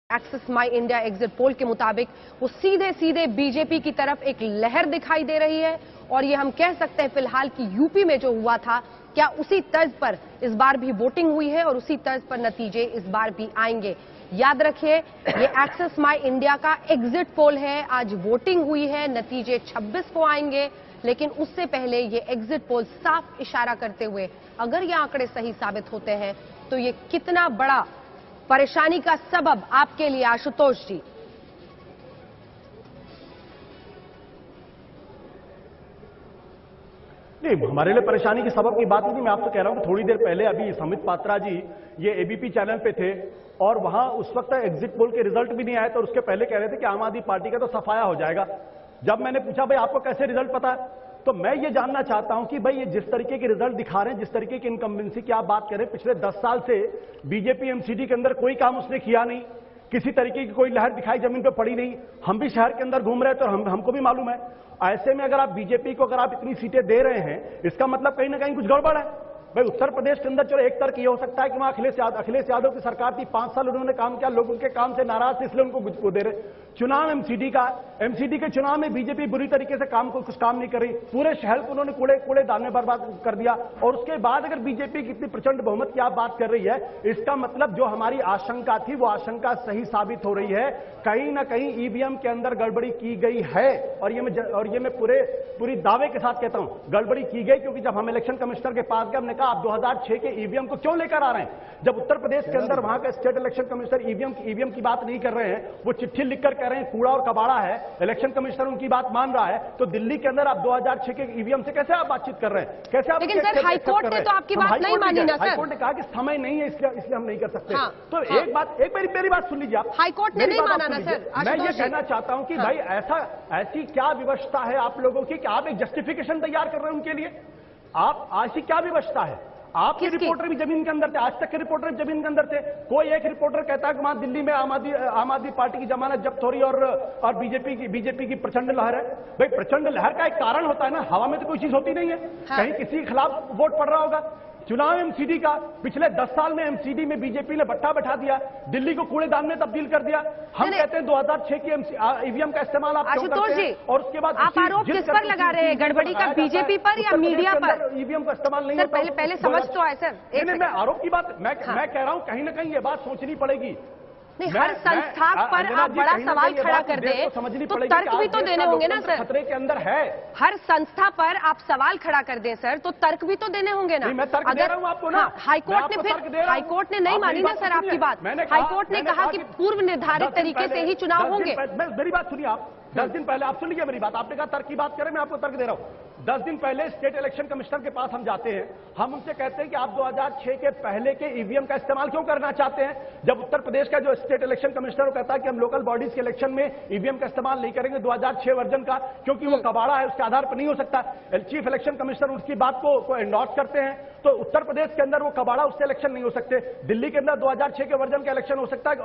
Access माई India exit पोल के मुताबिक वो सीधे सीधे बीजेपी की तरफ एक लहर दिखाई दे रही है और ये हम कह सकते हैं फिलहाल कि यूपी में जो हुआ था क्या उसी तर्ज पर इस बार भी वोटिंग हुई है और उसी तर्ज पर नतीजे इस बार भी आएंगे। याद रखिए ये एक्सेस माई इंडिया का एग्जिट पोल है, आज वोटिंग हुई है, नतीजे 26 को आएंगे, लेकिन उससे पहले ये एग्जिट पोल साफ इशारा करते हुए अगर ये आंकड़े सही साबित होते हैं तो ये कितना बड़ा परेशानी का सबब आपके लिए आशुतोष जी। नहीं, हमारे लिए परेशानी की सबब की बात नहीं। मैं आपसे कह रहा हूं कि थोड़ी देर पहले अभी संबित पात्रा जी ये एबीपी चैनल पे थे और वहां उस वक्त एग्जिट पोल के रिजल्ट भी नहीं आए तो उसके पहले कह रहे थे कि आम आदमी पार्टी का तो सफाया हो जाएगा। जब मैंने पूछा भाई आपको कैसे रिजल्ट पता है, तो मैं ये जानना चाहता हूं कि भाई ये जिस तरीके के रिजल्ट दिखा रहे हैं, जिस तरीके की इनकम्बेंसी की आप बात करें, पिछले 10 साल से बीजेपी एमसीडी के अंदर कोई काम उसने किया नहीं, किसी तरीके की कोई लहर दिखाई जमीन पे पड़ी नहीं। हम भी शहर के अंदर घूम रहे हैं तो हमको भी मालूम है। ऐसे में अगर आप बीजेपी को अगर आप इतनी सीटें दे रहे हैं, इसका मतलब कहीं ना कहीं कुछ गड़बड़ है। भाई उत्तर प्रदेश के अंदर चलो एक तर्क ये हो सकता है कि वहां अखिलेश यादव की सरकार थी, 5 साल उन्होंने काम किया, लोग उनके काम से नाराज थे इसलिए उनको दे रहे। चुनाव एमसीडी के चुनाव में बीजेपी बुरी तरीके से कुछ काम नहीं कर रही, पूरे शहर को उन्होंने कूड़े दान में बर्बाद कर दिया। और उसके बाद अगर बीजेपी की इतनी प्रचंड बहुमत की आप बात कर रही है, इसका मतलब जो हमारी आशंका थी वो आशंका सही साबित हो रही है। कहीं ना कहीं ईवीएम के अंदर गड़बड़ी की गई है और ये मैं पूरी दावे के साथ कहता हूं गड़बड़ी की गई, क्योंकि जब हम इलेक्शन कमिश्नर के पास गए हमने कहा आप 2006 के ईवीएम को क्यों लेकर आ रहे हैं, जब उत्तर प्रदेश के अंदर वहां का स्टेट इलेक्शन कमिश्नर ईवीएम की बात नहीं कर रहे हैं, वो चिट्ठी लिखकर कह रहे हैं कूड़ा और कबाड़ा है, इलेक्शन कमिश्नर उनकी बात मान रहा है, तो दिल्ली के अंदर आप 2006 के ईवीएम से कैसे आप बातचीत कर रहे हैं, कैसे आप? लेकिन सर हाईकोर्ट ने तो आपकी बात नहीं मानी ना सर। हाईकोर्ट ने कहा कि समय नहीं है इसलिए हम नहीं कर सकते। तो एक मेरी बात सुन लीजिए आप। हाईकोर्ट ने नहीं माना ना सर। मैं ये कहना चाहता हूं कि भाई ऐसी क्या व्यवस्था है आप लोगों की कि आप एक जस्टिफिकेशन तैयार कर रहे हैं उनके लिए? आप ऐसी क्या व्यवस्था है? आपके रिपोर्टर भी जमीन के अंदर थे, आज तक के रिपोर्टर भी जमीन के अंदर थे। कोई एक रिपोर्टर कहता है कि वहां दिल्ली में आम आदमी पार्टी की जमानत जब्त हो रही और बीजेपी की प्रचंड लहर है। भाई प्रचंड लहर का एक कारण होता है ना, हवा में तो कोई चीज होती नहीं है। कहीं किसी के खिलाफ वोट पड़ रहा होगा। चुनाव एमसीडी का पिछले 10 साल में एमसीडी में बीजेपी ने बट्टा बैठा दिया, दिल्ली को कूड़ेदान में तब्दील कर दिया। हम कहते हैं 2006 की ईवीएम का इस्तेमाल आप क्यों करते हैं? और उसके बाद आप आरोप किस पर लगा रहे हैं, गड़बड़ी का बीजेपी पर या मीडिया पर? ईवीएम का इस्तेमाल नहीं होता। पहले समझ तो आए सर। मैं आरोप की बात मैं कह रहा हूं कहीं ना कहीं ये बात सोचनी पड़ेगी। नहीं, हर संस्था पर आप बड़ा सवाल खड़ा कर दें तो तर्क भी तो देने होंगे ना सर। खतरे के अंदर है। हर संस्था पर आप सवाल खड़ा कर दें सर तो तर्क भी तो देने होंगे ना। मैं तर्क दे रहा हूं आपको ना। हाईकोर्ट ने नहीं मानी ना सर आपकी बात। हाईकोर्ट ने कहा कि पूर्व निर्धारित तरीके से ही चुनाव होंगे। मेरी बात सुनिए आप। 10 दिन पहले आप सुन लीजिए मेरी बात। आपने कहा तर्क की बात करें, मैं आपको तर्क दे रहा हूं। 10 दिन पहले स्टेट इलेक्शन कमिश्नर के पास हम जाते हैं, हम उनसे कहते हैं कि आप 2006 के पहले के ईवीएम का इस्तेमाल क्यों करना चाहते हैं? जब उत्तर प्रदेश का जो स्टेट इलेक्शन कमिश्नर कहता है कि हम लोकल बॉडीज के इलेक्शन में ईवीएम का इस्तेमाल नहीं करेंगे 2006 वर्जन का, क्योंकि वो कबाड़ा है, उसके आधार पर नहीं हो सकता। चीफ इलेक्शन कमिश्नर उसकी बात को एंडोर्स करते हैं, तो उत्तर प्रदेश के अंदर वो कबाड़ा उससे इलेक्शन नहीं हो सकते, दिल्ली के अंदर 2006 के वर्जन का इलेक्शन हो सकता है।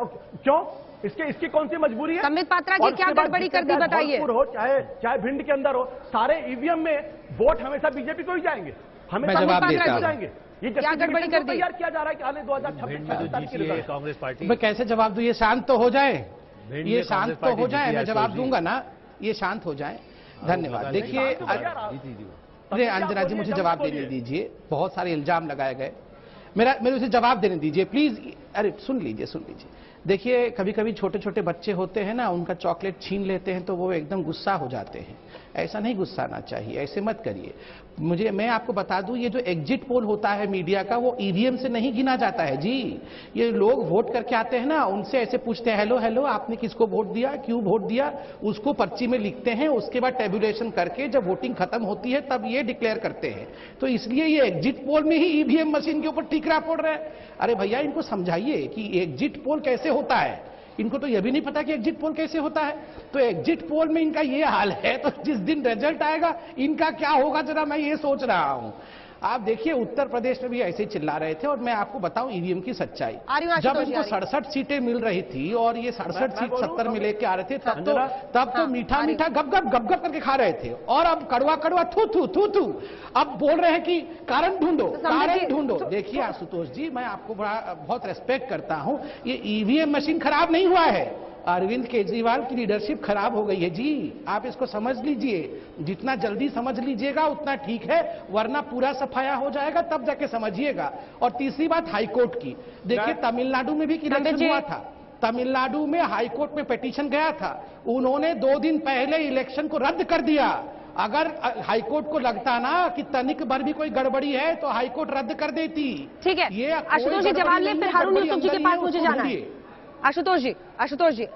क्यों? इसकी कौन सी मजबूरी है? संबित पात्रा की क्या गड़बड़ी कर दी बताइए। हो चाहे भिंड के अंदर हो, सारे ईवीएम में वोट हमेशा बीजेपी को ही जाएंगे, हमेशा जाएंगे। ये क्या गड़बड़ी कर दी? तैयार किया जा रहा है कि आने 2026 कांग्रेस पार्टी। मैं कैसे जवाब दूं? ये शांत तो हो जाए, ये शांत तो हो जाए, मैं जवाब दूंगा ना, ये शांत हो जाए। धन्यवाद। देखिए अरे अंजना जी मुझे जवाब देने दीजिए, बहुत सारे इल्जाम लगाए गए, मेरे उसे जवाब देने दीजिए प्लीज। अरे सुन लीजिए। देखिए कभी कभी छोटे छोटे बच्चे होते हैं ना, उनका चॉकलेट छीन लेते हैं तो वो एकदम गुस्सा हो जाते हैं। ऐसा नहीं गुस्सा आना चाहिए, ऐसे मत करिए। मैं आपको बता दूं, ये जो एग्जिट पोल होता है मीडिया का, वो ईवीएम से नहीं गिना जाता है जी। ये लोग वोट करके आते हैं ना, उनसे ऐसे पूछते हैं हेलो आपने किसको वोट दिया, क्यों वोट दिया, उसको पर्ची में लिखते हैं, उसके बाद टेबुलेशन करके जब वोटिंग खत्म होती है तब ये डिक्लेयर करते हैं। तो इसलिए ये एग्जिट पोल में ही ईवीएम मशीन के ऊपर ठीकरा पड़ रहा है। अरे भैया इनको समझाइए कि एग्जिट पोल कैसे होता है, इनको तो यह भी नहीं पता कि एग्जिट पोल कैसे होता है। तो एग्जिट पोल में इनका ये हाल है, तो जिस दिन रिजल्ट आएगा इनका क्या होगा जरा मैं ये सोच रहा हूं। आप देखिए उत्तर प्रदेश में भी ऐसे ही चिल्ला रहे थे। और मैं आपको बताऊं ईवीएम की सच्चाई, जब इनको 67 सीटें मिल रही थी और ये 67 सीट 70 में लेके आ रहे थे, तब तो मीठा मीठा गप गप करके खा रहे थे। और अब कड़वा कड़वा थू थू अब बोल रहे हैं कि कारण ढूंढो। देखिए आशुतोष जी, मैं आपको बहुत रेस्पेक्ट करता हूं, ये ईवीएम मशीन खराब नहीं हुआ है, अरविंद केजरीवाल की लीडरशिप खराब हो गई है जी। आप इसको समझ लीजिए, जितना जल्दी समझ लीजिएगा उतना ठीक है, वरना पूरा सफाया हो जाएगा, तब जाके समझिएगा। और तीसरी बात हाईकोर्ट की, देखिए तमिलनाडु में भी इलेक्शन हुआ था, तमिलनाडु में हाईकोर्ट में पिटीशन गया था, उन्होंने 2 दिन पहले इलेक्शन को रद्द कर दिया। अगर हाईकोर्ट को लगता ना कि तनिक भर भी कोई गड़बड़ी है तो हाईकोर्ट रद्द कर देती। ठीक है, ये आशुतोष जी जवाब लें, फिर हारून यूसुफ जी के पास मुझे जाना है। आशुतोष जी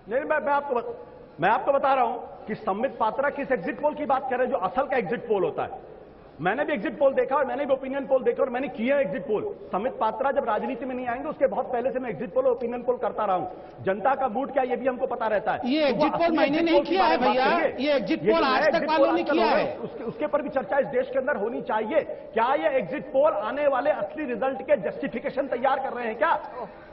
नहीं, मैं आपको बता रहा हूं कि संबित पात्रा किस एग्जिट पोल की बात कर रहे हैं, जो असल का एग्जिट पोल होता है। मैंने भी एग्जिट पोल देखा और मैंने भी ओपिनियन पोल देखा और मैंने किया एग्जिट पोल। संबित पात्रा जब राजनीति में नहीं आएंगे उसके बहुत पहले से मैं एग्जिट पोल और ओपिनियन पोल करता रहा हूं। जनता का मूड क्या ये भी हमको पता रहता है। ये एग्जिट पोल मैंने नहीं किया है भैया, ये एग्जिट पोल आज तक वालों ने किया है, उसके ऊपर भी चर्चा इस देश के अंदर होनी चाहिए। क्या ये एग्जिट पोल आने वाले असली रिजल्ट के जस्टिफिकेशन तैयार कर रहे हैं क्या?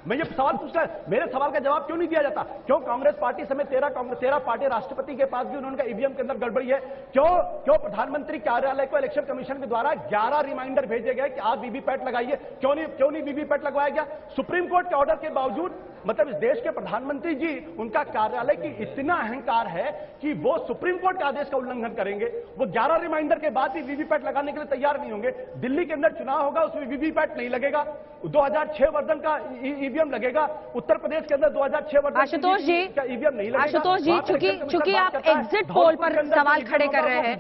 मैं ये सवाल पूछ रहा हूं, मेरे सवाल का जवाब क्यों नहीं दिया जाता? क्यों कांग्रेस पार्टी समेत 13 पार्टी राष्ट्रपति के पास भी उन्होंने ईवीएम के अंदर गड़बड़ी है? क्यों प्रधानमंत्री कार्यालय को इलेक्शन कमीशन के द्वारा 11 रिमाइंडर भेजे गए कि आप वीवीपैट लगाइए? क्यों नहीं वीवीपैट लगवाया गया? सुप्रीम कोर्ट के ऑर्डर के बावजूद, मतलब इस देश के प्रधानमंत्री जी, उनका कार्यालय की इतना अहंकार है कि वो सुप्रीम कोर्ट के आदेश का उल्लंघन करेंगे। वो 11 रिमाइंडर के बाद भी वीवीपैट लगाने के लिए तैयार नहीं होंगे। दिल्ली के अंदर चुनाव होगा, उसमें वीवीपैट नहीं लगेगा। 2006 वर्जन का ईवीएम लगेगा। उत्तर प्रदेश के अंदर 2006 वर्जन आशुतोष जी का ईवीएम नहीं लगेगा। आशुतोष जी, चूंकि आप एग्जिट पोल पर सवाल खड़े कर रहे हैं,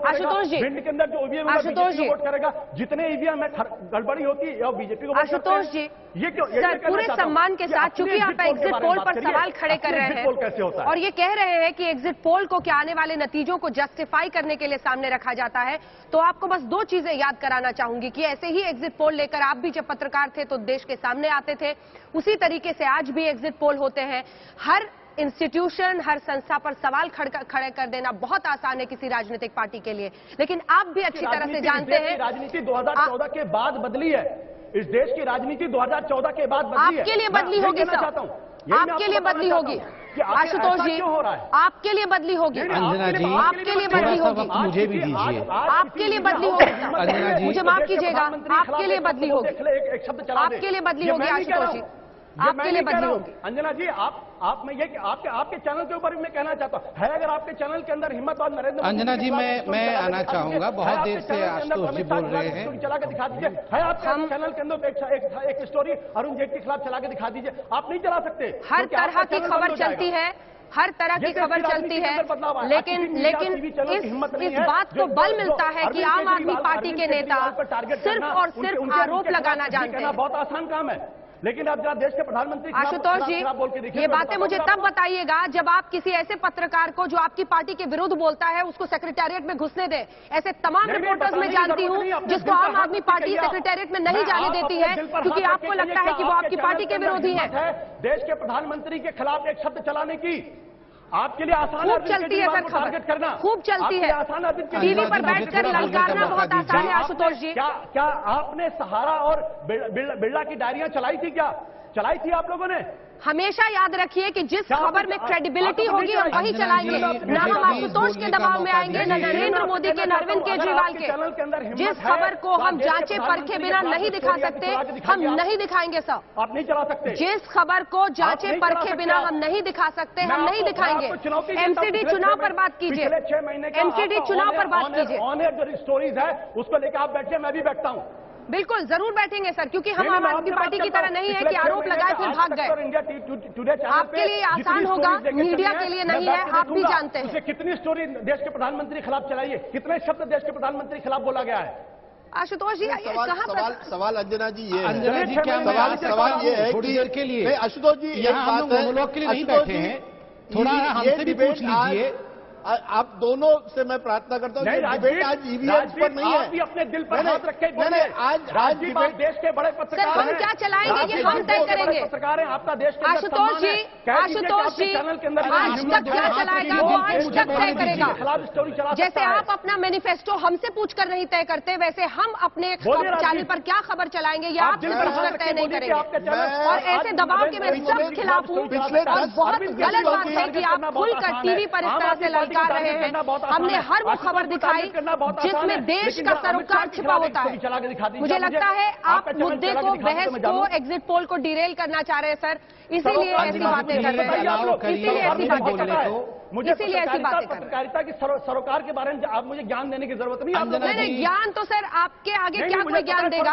आशुतोष जी, भिंड के अंदर जो ईवीएम आशुतोष जी वोट करेगा, जितने ईवीएम है गड़बड़ी होती है और बीजेपी को। आशुतोष जी, ये क्यों? सर पूरे सम्मान के साथ, चूंकि आप एग्जिट पोल पर सवाल खड़े कर रहे हैं और ये कह रहे हैं कि एग्जिट पोल को क्या आने वाले नतीजों को जस्टिफाई करने के लिए सामने रखा जाता है, तो आपको बस 2 चीजें याद कराना चाहूंगी कि ऐसे ही एग्जिट पोल लेकर आप भी जब पत्रकार थे तो देश के सामने आते थे, उसी तरीके से आज भी एग्जिट पोल होते हैं। हर इंस्टीट्यूशन, हर संस्था पर सवाल खड़े कर देना बहुत आसान है किसी राजनीतिक पार्टी के लिए, लेकिन आप भी अच्छी तरह से जानते हैं राजनीति 2014 के बाद बदली है। इस देश की राजनीति 2014 के बाद बदली है। आपके लिए बदली होगी सर, आपके लिए बदली होगी आशुतोष जी, आपके लिए बदली होगी अंजना जी, आपके लिए बदली होगी, मुझे भी दीजिए, आपके लिए बदली होगी अंजना जी, मुझे माफ कीजिएगा, आपके लिए बदली होगी, आपके लिए बदली होगी आशुतोष जी, आपके लिए बदली होगी। अंजना जी, आप मैं ये आपके चैनल के ऊपर भी मैं कहना चाहता हूँ, है अगर आपके चैनल के अंदर हिम्मत और नरेंद्र मोदी। अंजना जी, मैं आना चाहूंगा, बहुत देर से आशुतोष जी बोल रहे हैं, चला के दिखा दीजिए। है आपके चैनल के अंदर एक स्टोरी अरुण जेटली के खिलाफ चला के दिखा दीजिए। आप नहीं चला सकते। हर तरह की खबर चलती है, हर तरह की खबर चलती है, लेकिन इस बात को बल मिलता है कि आम आदमी पार्टी के नेता सिर्फ और सिर्फ आरोप लगाना जानते हैं। बहुत आसान काम है, लेकिन अब जब देश के प्रधानमंत्री आशुतोष जी, ये बातें मुझे तब बताइएगा जब आप किसी ऐसे पत्रकार को जो आपकी पार्टी के विरुद्ध बोलता है उसको सेक्रेटेरिएट में घुसने दें। ऐसे तमाम रिपोर्टर्स में जानती हूं जिसको आम आदमी पार्टी सेक्रेटेरिएट में नहीं जाने देती है क्योंकि आपको लगता है कि वो आपकी पार्टी के विरोधी है। देश के प्रधानमंत्री के खिलाफ एक शब्द चलाने की आपके लिए आसान, खूब चलती है सर खबर, खूब चलती है, टीवी पर बैठकर ललकारना बहुत आसान है आशुतोष जी। क्या आपने सहारा और बिरला की डायरियां चलाई थी? क्या चलाई थी आप लोगों ने? हमेशा याद रखिए कि जिस खबर में क्रेडिबिलिटी होगी हम वही चलाएंगे, न हम आशुतोष के दबाव में आएंगे, न नरेंद्र मोदी के, न अरविंद केजरीवाल के। जिस खबर को हम जांचे परखे बिना नहीं दिखा सकते हम नहीं दिखाएंगे सर। आप नहीं चला सकते। जिस खबर को जांचे परखे बिना हम नहीं दिखा सकते हम नहीं दिखाएंगे। एमसीडी चुनाव पर बात कीजिए, एमसीडी चुनाव पर बात कीजिए। ऑन एयर जो स्टोरीज है उसको लेकर आप बैठिए, मैं भी बैठता हूँ। बिल्कुल जरूर बैठेंगे सर, क्योंकि हम आम आदमी पार्टी की तरह नहीं है कि आरोप लगाए फिर भाग गए। आपके लिए आसान होगा, मीडिया के लिए नहीं है, आप भी जानते हैं। कितनी स्टोरी देश के प्रधानमंत्री के खिलाफ चलाई है, कितने शब्द देश के प्रधानमंत्री के खिलाफ बोला गया है? आशुतोष जी, सवाल अंजना जी ये अंजना जी, क्या सवाल ये है थोड़ी देर के लिए आशुतोष जी यहाँ हम लोग मोनोलॉग के लिए नहीं बैठे हैं, थोड़ा हमसे भी पूछ लीजिए। आप दोनों से मैं प्रार्थना करता हूँ कि डिबेट आज ईवीएम पर नहीं है। आप भी अपने दिल पर हाथ रखे बोलिए। आज डिबेट देश के बड़े पत्रकार सर, हम क्या चलाएंगे ये हम तय करेंगे। पत्रकार हैं, आपका देश के आशुतोष जी, चैनल के अंदर आज तक क्या चलाएगा वो आज तक तय करेगा। खिलाफ स्टोरी चला जैसे आप अपना मैनिफेस्टो हमसे पूछकर नहीं तय करते, वैसे हम अपने चैनल पर क्या खबर चलाएंगे ये आपसे पूछकर तय नहीं करेंगे। और ऐसे दबाव के मैं सब खिलाफ हूँ। और बहुत गलत बात है कि आप खुलकर टीवी पर इस तरह से ललकार रहे हैं। हमने हर वो खबर दिखाई जिसमें देश का सरोकार छिपा होता है। मुझे लगता है आप मुद्दे को, बहस को, एग्जिट पोल को डिरेल करना चाह रहे हैं सर, इसीलिए ऐसी बातें कर रहे हैं। इसीलिए ऐसी बातें कर रहे हैं। मुझे इसीलिए ऐसी बातें कर रहे हैं। पत्रकारिता की सरोकार के बारे में आप मुझे ज्ञान देने की जरूरत नहीं। नहीं, ज्ञान तो सर आपके आगे क्या कोई ज्ञान देगा,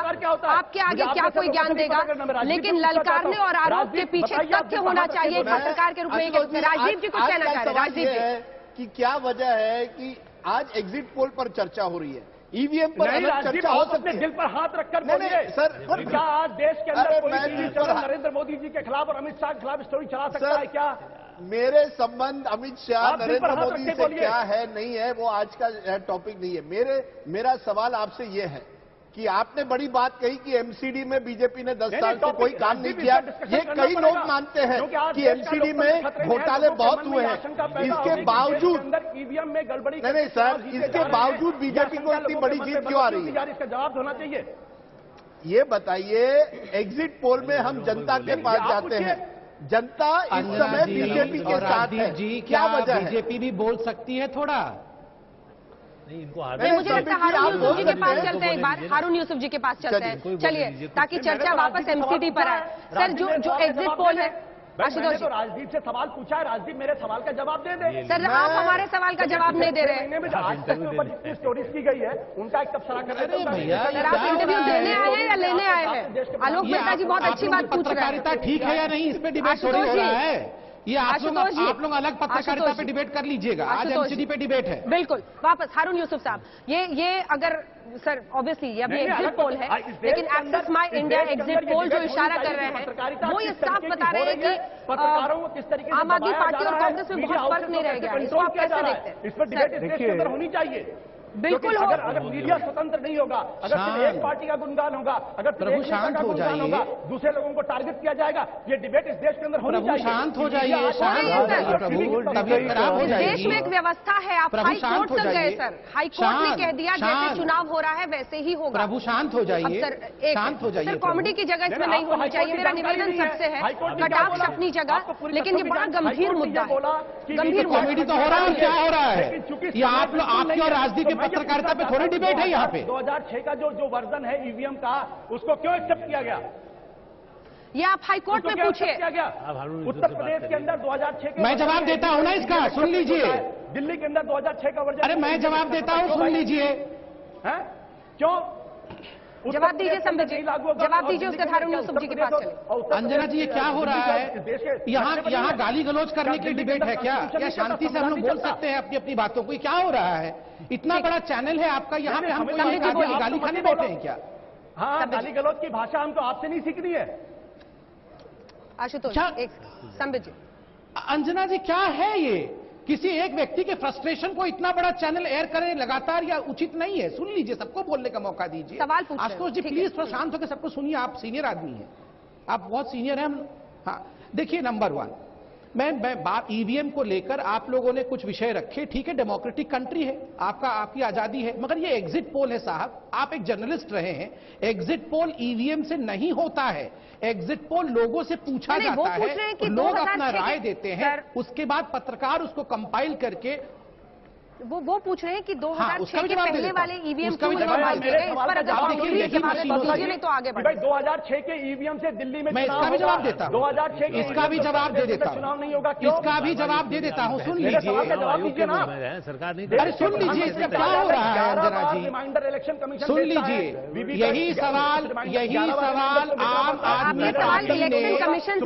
आपके आगे क्या कोई ज्ञान देगा, लेकिन ललकारने और आरोप के पीछे तथ्य होना चाहिए पत्रकार के रूप में। राजीव जी कुछ कहना चाह रहे हैं। राजीव जी, कि क्या वजह है कि आज एग्जिट पोल पर चर्चा हो रही है, ईवीएम पर अलग चर्चा हो सकती है। दिल पर हाथ रखकर बोलिए सर, क्या आज देश के अंदर कोई मैं नरेंद्र मोदी जी के खिलाफ और अमित शाह के खिलाफ स्टोरी चला सकता है क्या? मेरे संबंध अमित शाह नरेंद्र मोदी से बोलिए। क्या है नहीं है वो आज का टॉपिक नहीं है। मेरा सवाल आपसे ये है कि आपने बड़ी बात कही कि एमसीडी में बीजेपी ने 10 साल से कोई काम नहीं किया। ये कई लोग मानते हैं कि एमसीडी में घोटाले बहुत हुए हैं, इसके बावजूद ईवीएम में गड़बड़ी नहीं सर, इसके बावजूद बीजेपी को इतनी बड़ी जीत क्यों आ रही है? इसका जवाब होना चाहिए। ये बताइए, एग्जिट पोल में हम जनता के पास जाते हैं, जनता इस समय बीजेपी के साथ है, क्या वजह है? बीजेपी भी बोल सकती है थोड़ा। नहीं, मुझे लगता है हारून यूसुफ जी के पास चलते हैं। एक बार हारून यूसुफ जी के पास चलते हैं, चलिए, ताकि चर्चा वापस एमसीडी पर आए। सर, जो एग्जिट पोल है, आशुतोष जी, राजदीप से सवाल पूछा है, राजदीप मेरे सवाल का जवाब दे दे। सर, आप हमारे सवाल का जवाब नहीं दे रहे हैं। आज तक के ऊपर जितनी स्टोरीज की गई है उनका एक तबसरा कर रहे हैं भैया। सर, आप इंटरव्यू देने आए हैं या लेने आए हैं? आलोक मेहता जी बहुत अच्छी बात पूछ रहे हैं। पत्रकारिता ठीक है या नहीं, इस पे डिबेट हो रहा है। ये आप लोग अलग पत्रकारिता पे डिबेट कर लीजिएगा। आज एमसीडी पे डिबेट है। बिल्कुल। वापस हारून यूसुफ साहब, ये अगर सर ऑब्वियसली ये अभी एग्जिट पोल है, लेकिन Axis my India exit poll जो इशारा कर रहे हैं वो ये साफ बता रहे हैं कि आम आदमी पार्टी और कांग्रेस में बहुत फर्क नहीं रह गया। इसको आप कैसे देखते हैं? इस पर डिबेट होनी चाहिए। बिल्कुल। अगर मीडिया स्वतंत्र नहीं होगा, अगर सिर्फ एक पार्टी का गुणगान होगा, अगर प्रभु शांत हो जाइए, दूसरे लोगों को टारगेट किया जाएगा, ये डिबेट इस देश के अंदर होनी चाहिए। शांत हो जाइए, शांत हो जाइए प्रभु, तबीयत खराब हो जाएगी। देश में एक व्यवस्था है, आप हाई कोर्ट तक गए सर, हाई कोर्ट ने कह दिया जैसे चुनाव हो रहा है वैसे ही होगा। प्रभु शांत हो जाइए, शांत हो जाइए। सर, कॉमेडी की जगह इसमें नहीं होनी चाहिए, मेरा निवेदन सबसे है। कटाक्ष अपनी जगह, लेकिन ये बड़ा गंभीर मुद्दा है, गंभीर। कॉमेडी तो हो रहा है, क्या हो रहा है? ये आप लोग, आपकी और राजनीति की पत्रकारिता पे थोड़ी डिबेट है यहाँ पे। 2006 का जो वर्जन है ईवीएम का, उसको क्यों एक्सेप्ट किया गया? ये आप हाई कोर्ट में पूछिए। उत्तर प्रदेश के अंदर 2006 के, मैं जवाब देता हूँ ना इसका, सुन लीजिए। दिल्ली के अंदर 2006 का वर्जन। अरे मैं जवाब देता हूँ, सुन लीजिए। क्यों? जवाब दीजिए संबित जी, जवाब दीजिए, उसके हारून यूसुफ जी के पास चले। अंजना जी, ये क्या हो रहा है? यहाँ गाली गलौज करने की डिबेट है क्या शांति से हम लोग बोल सकते हैं अपनी अपनी बातों को? क्या हो रहा है? इतना बड़ा चैनल है आपका, यहाँ पे हम गाली खाने बैठे हैं क्या? हाँ, गाली गलौज की भाषा हमको आपसे नहीं सीखनी है। आशुतोष, एक संबित जी। अंजना जी, क्या है ये? किसी एक व्यक्ति के फ्रस्ट्रेशन को इतना बड़ा चैनल एयर करे लगातार, या उचित नहीं है? सुन लीजिए, सबको बोलने का मौका दीजिए। सवाल पूछिए। आशुतोष जी प्लीज थोड़ा शांत होकर सबको सुनिए, आप सीनियर आदमी हैं, आप बहुत सीनियर हैं। हाँ, देखिए, नंबर 1, मैं बात ईवीएम को लेकर आप लोगों ने कुछ विषय रखे, ठीक है, डेमोक्रेटिक कंट्री है, आपकी आजादी है, मगर ये एग्जिट पोल है साहब। आप एक जर्नलिस्ट रहे हैं, एग्जिट पोल ईवीएम से नहीं होता है। एग्जिट पोल लोगों से पूछा जाता है, लोग अपना राय देते हैं, उसके बाद पत्रकार उसको कंपाइल करके वो पूछ रहे हैं कि 2006 के पहले वाले ईवीएम को इस पर अगर नहीं तो आगे बढ़े। 2006 के ईवीएम से दिल्ली में मैं इसका भी जवाब देता हूँ, 2006 इसका भी जवाब दे देता हूँ, चुनाव नहीं होगा, इसका भी जवाब दे देता हूँ। सुन लीजिए, सरकार नहीं, अरे सुन लीजिए, इसका क्या हो रहा है अंजना जी? रिमाइंडर इलेक्शन कमीशन सुन लीजिए, यही सवाल आम आदमी पार्टी ने इलेक्शन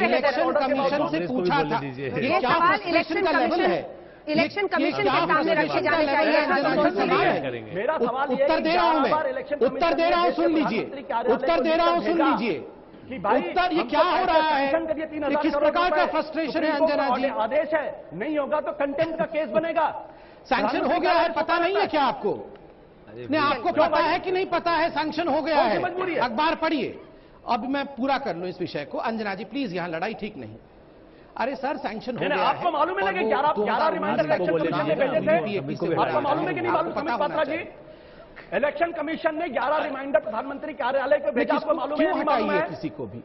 कमीशन से पूछा था। ये क्या फ्रस्ट्रेशन का लेवल है? इलेक्शन कमीशन के सामने रखे जाने चाहिए। मेरा सवाल उत्तर दे रहा हूं मैं, उत्तर दे रहा हूं, सुन लीजिए, उत्तर दे रहा हूं, सुन लीजिए। उत्तर ये क्या हो रहा है? ये किस प्रकार का फ्रस्ट्रेशन है अंजना जी? आदेश है, नहीं होगा तो कंटेम्प्ट का केस बनेगा। सैंक्शन हो गया है, पता नहीं है क्या आपको? नहीं, आपको पता है कि नहीं पता है सैंक्शन हो गया है? अखबार पढ़िए। अब मैं पूरा कर लूं इस विषय को। अंजना जी प्लीज, यहां लड़ाई ठीक नहीं। अरे सर सैंक्शन हो गया है। आपको मालूम है कि 11 रिमाइंडर इलेक्शन कमीशन ने भेजे थे? आपको मालूम है कि नहीं मालूम समित पात्रा जी? इलेक्शन कमीशन ने 11 रिमाइंडर प्रधानमंत्री कार्यालय को भेजा, आपको मालूम है? क्यों हटाइए किसी को भी?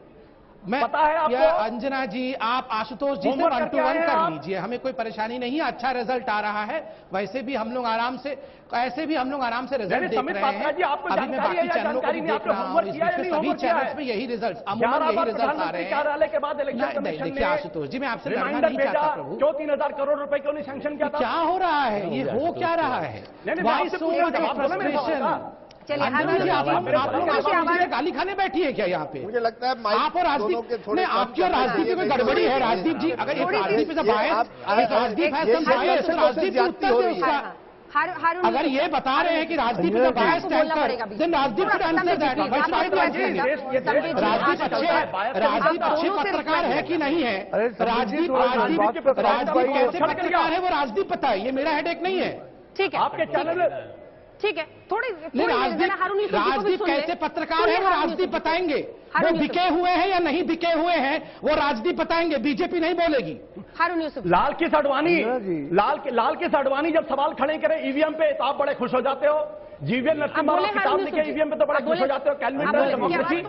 मैं पता है आपको? अंजना जी, आप आशुतोष जी से 1 to 1 कर लीजिए, हमें कोई परेशानी नहीं है। अच्छा रिजल्ट आ रहा है, वैसे भी हम लोग आराम से, ऐसे भी हम लोग आराम से रिजल्ट देख रहे हैं। अभी मैं बाकी चैनलों को भी देख रहा हूँ, इस बीच में सभी चैनल्स में यही रिजल्ट, अमूमन यही रिजल्ट आ रहे हैं। कार्यालय के बाद इलेक्शन कमीशन देखिए आशुतोष जी, मैं आपसे लड़ना नहीं भेजा, चाहता प्रभु। क्यों 3000 करोड़ रुपए क्यों नहीं सैंक्शन किया था? क्या हो रहा है? ये हो क्या रहा है? Why so much frustration? चलिए अंजना जी, आप लोग गाली खाने बैठी है क्या यहाँ पे? मुझे लगता है आप और राजदीप में, आपकी और राजदीप में गड़बड़ी है। राजदीप जी, अगर एक राजदीप है राजदीप है तो राजदीप को उत्तर दे उसका। अगर ये बता रहे हैं कि राजदीप का बायस टैंकर, then Rajdeep should answer that. Rajdeep अच्छे पत्रकार है कि नहीं है? राजदीप कैसे पत्रकार है वो राजदीप पता है, ये मेरा हेडेक नहीं है। ठीक है, आपके चैनल ठीक है। थोड़ी राजदीप कैसे पत्रकार है वो राजदीप बताएंगे। वो बिके हुए हैं या नहीं बिके हुए हैं वो राजदीप बताएंगे, बीजेपी नहीं बोलेगी। हारून यूसुफ, लाल की अडवाणी जब सवाल खड़े करें ईवीएम पे तो आप बड़े खुश हो जाते हो। जीवीएल नरसिम्हा किताब लिखे ईवीएम पे तो बड़े खुश हो जाते हो। Calculator democracy